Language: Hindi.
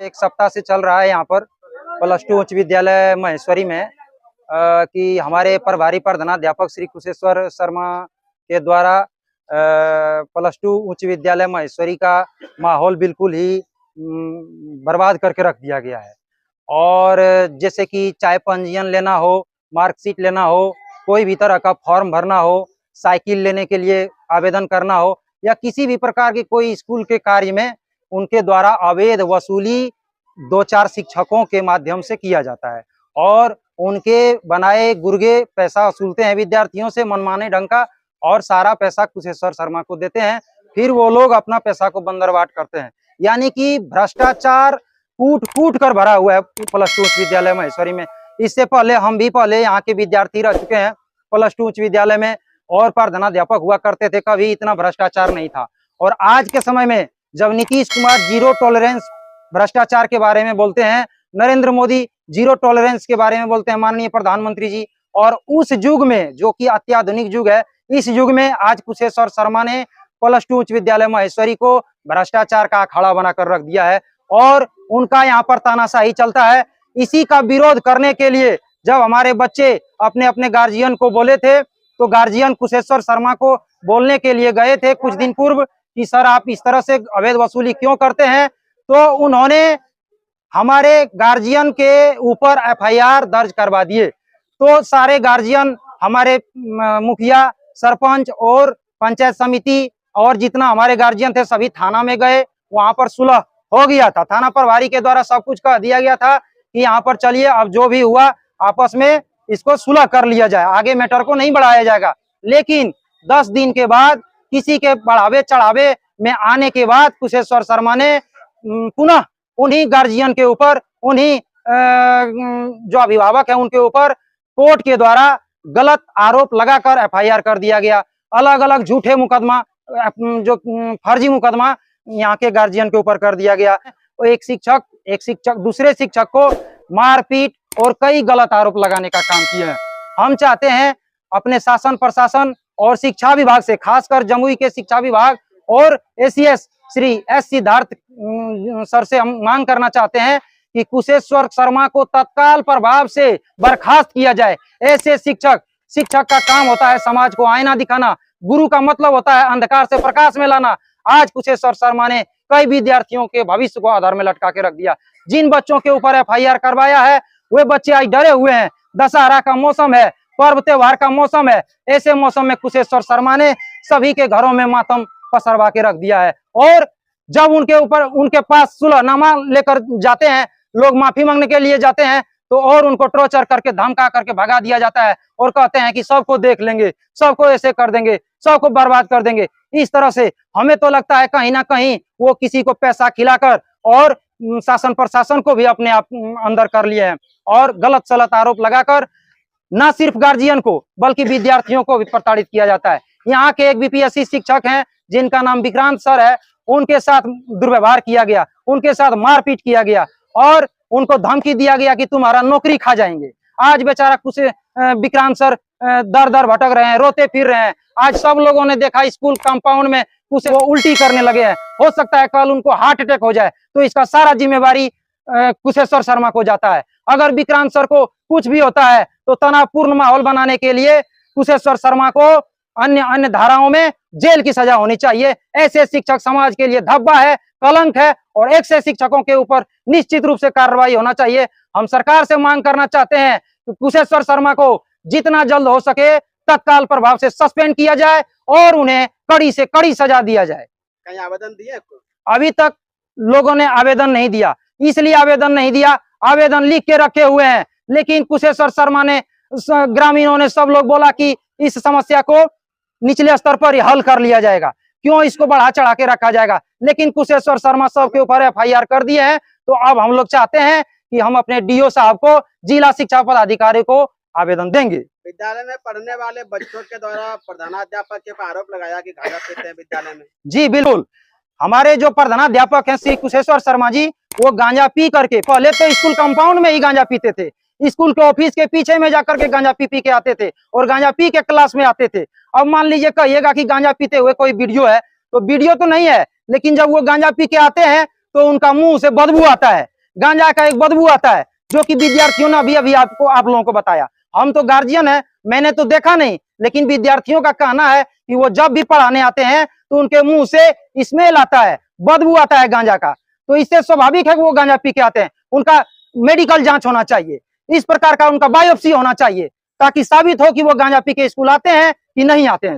एक सप्ताह से चल रहा है यहाँ पर +2 उच्च विद्यालय महेश्वरी में कि हमारे प्रभारी प्रधानाध्यापक श्री कुशेश्वर शर्मा के द्वारा +2 उच्च विद्यालय महेश्वरी का माहौल बिल्कुल ही बर्बाद करके रख दिया गया है। और जैसे कि चाहे पंजीयन लेना हो, मार्कशीट लेना हो, कोई भी तरह का फॉर्म भरना हो, साइकिल लेने के लिए आवेदन करना हो या किसी भी प्रकार के कोई स्कूल के कार्य में उनके द्वारा अवैध वसूली 2-4 शिक्षकों के माध्यम से किया जाता है और उनके बनाए गुर्गे पैसा वसूलते हैं विद्यार्थियों से मनमाने ढंग का और सारा पैसा कुशेश्वर शर्मा को देते हैं। फिर वो लोग अपना पैसा को बंदरबाट करते हैं। यानी कि भ्रष्टाचार कूट कर भरा हुआ है +2 उच्च विद्यालय महेश्वरी में। इससे पहले हम भी यहाँ के विद्यार्थी रह चुके हैं +2 उच्च विद्यालय में और प्रधानाध्यापक हुआ करते थे। कभी इतना भ्रष्टाचार नहीं था। और आज के समय में जब नीतीश कुमार जीरो टॉलरेंस भ्रष्टाचार के बारे में बोलते हैं, नरेंद्र मोदी जीरो टॉलरेंस के बारे में बोलते हैं, माननीय प्रधानमंत्री जी, और उस युग में जो कि अत्याधुनिक युग है, इस युग में आज कुशेश्वर शर्मा ने +2 उच्च विद्यालय महेश्वरी को भ्रष्टाचार का अखाड़ा बनाकर रख दिया है और उनका यहाँ पर तानाशाही चलता है। इसी का विरोध करने के लिए जब हमारे बच्चे अपने अपने गार्जियन को बोले थे तो गार्जियन कुशेश्वर शर्मा को बोलने के लिए गए थे कुछ दिन पूर्व कि सर आप इस तरह से अवैध वसूली क्यों करते हैं, तो उन्होंने हमारे गार्जियन के ऊपर FIR दर्ज करवा दिए। तो सारे गार्जियन, हमारे मुखिया, सरपंच और पंचायत समिति और जितना हमारे गार्जियन थे सभी थाना में गए। वहां पर सुलह हो गया था, थाना प्रभारी के द्वारा सब कुछ कह दिया गया था कि यहाँ पर चलिए अब जो भी हुआ आपस में इसको सुलह कर लिया जाए, आगे मैटर को नहीं बढ़ाया जाएगा। लेकिन 10 दिन के बाद किसी के बढ़ावे चढ़ावे में आने के बाद कुशेश्वर शर्मा ने पुनः उन्हीं गार्जियन के ऊपर, उन्हीं जो अभिभावक है उनके ऊपर कोर्ट के द्वारा गलत आरोप लगाकर FIR कर दिया गया। अलग अलग झूठे मुकदमा, जो फर्जी मुकदमा यहाँ के गार्जियन के ऊपर कर दिया गया। एक शिक्षक दूसरे शिक्षक को मारपीट और कई गलत आरोप लगाने का काम किया है। हम चाहते हैं अपने शासन प्रशासन और शिक्षा विभाग से, खासकर जमुई के शिक्षा विभाग और ACS Shri S Siddharth sir से हम मांग करना चाहते हैं कि कुशेश्वर शर्मा को तत्काल प्रभाव से बर्खास्त किया जाए। ऐसे शिक्षक का काम होता है समाज को आईना दिखाना, गुरु का मतलब होता है अंधकार से प्रकाश में लाना। आज कुशेश्वर शर्मा ने कई विद्यार्थियों के भविष्य को आधार में लटका के रख दिया। जिन बच्चों के ऊपर FIR करवाया है वे बच्चे आज डरे हुए हैं। दशहरा का मौसम है, पर्व त्योहार का मौसम है, ऐसे मौसम में कुशेश्वर शर्मा ने सभी के घरों में मातम पसरवा के रख दिया है। और जब उनके पास सुलहनामा लेकर जाते हैं, लोग माफी मांगने के लिए जाते हैं, तो और उनको टॉर्चर करके धमका करके भगा दिया जाता है और कहते हैं कि सबको देख लेंगे, सबको ऐसे कर देंगे, सबको बर्बाद कर देंगे। इस तरह से हमें तो लगता है कहीं ना कहीं वो किसी को पैसा खिलाकर और शासन प्रशासन को भी अपने आप अंदर कर लिए हैं और गलत सलत आरोप लगाकर न सिर्फ गार्जियन को बल्कि विद्यार्थियों को भी प्रताड़ित किया जाता है। यहाँ के एक BPSC शिक्षक हैं जिनका नाम विक्रांत सर है, उनके साथ दुर्व्यवहार किया गया, उनके साथ मारपीट किया गया और उनको धमकी दिया गया कि तुम्हारा नौकरी खा जाएंगे। आज बेचारा कुछ विक्रांत सर दर भटक रहे हैं, रोते फिर रहे हैं। आज सब लोगों ने देखा स्कूल कंपाउंड में कुछ वो उल्टी करने लगे हैं। हो सकता है कल उनको हार्ट अटैक हो जाए, तो इसका सारा जिम्मेवारी कुशेश्वर शर्मा को जाता है। अगर विक्रांत सर को कुछ भी होता है तो तनावपूर्ण माहौल बनाने के लिए कुशेश्वर शर्मा को अन्य धाराओं में जेल की सजा होनी चाहिए। ऐसे शिक्षक समाज के लिए धब्बा है, कलंक है और ऐसे शिक्षकों के ऊपर निश्चित रूप से कार्रवाई होना चाहिए। हम सरकार से मांग करना चाहते हैं कि कुशेश्वर शर्मा को जितना जल्द हो सके तत्काल प्रभाव से सस्पेंड किया जाए और उन्हें कड़ी से कड़ी सजा दिया जाए। कहीं आवेदन दिया? अभी तक लोगों ने आवेदन नहीं दिया, इसलिए आवेदन नहीं दिया, आवेदन लिख के रखे हुए हैं। लेकिन कुशेश्वर शर्मा ने, ग्रामीणों ने, सब लोग बोला कि इस समस्या को निचले स्तर पर हल कर लिया जाएगा, क्यों इसको बढ़ा चढ़ा के रखा जाएगा। लेकिन कुशेश्वर शर्मा सब के ऊपर FIR कर दिए हैं। तो अब हम लोग चाहते हैं कि हम अपने DO साहब को, जिला शिक्षा पदाधिकारी को आवेदन देंगे। विद्यालय में पढ़ने वाले बच्चों के द्वारा प्रधानाध्यापक के आरोप लगाया कि गांजा पीते हैं विद्यालय में। जी बिल्कुल, हमारे जो प्रधानाध्यापक हैं श्री कुशेश्वर शर्मा जी, वो गांजा पी करके, पहले तो स्कूल कंपाउंड में ही गांजा पीते थे, स्कूल के ऑफिस के पीछे में जाकर के गांजा पी के आते थे और गांजा पी के क्लास में आते थे। अब मान लीजिए कहिएगा कि गांजा पीते हुए कोई वीडियो है, तो वीडियो तो नहीं है, लेकिन जब वो गांजा पी के आते हैं तो उनका मुंह से बदबू आता है। गांजा का एक बदबू आता है, जो कि विद्यार्थियों ने अभी अभी आप लोगों को बताया। हम तो गार्जियन है, मैंने तो देखा नहीं, लेकिन विद्यार्थियों का कहना है कि वो जब भी पढ़ाने आते हैं तो उनके मुंह से स्मेल आता है, बदबू आता है गांजा का। तो इससे स्वाभाविक है कि वो गांजा पी के आते हैं। उनका मेडिकल जांच होना चाहिए, इस प्रकार का उनका बायोप्सी होना चाहिए, ताकि साबित हो कि वो गांजा पी के स्कूल आते हैं कि नहीं आते हैं।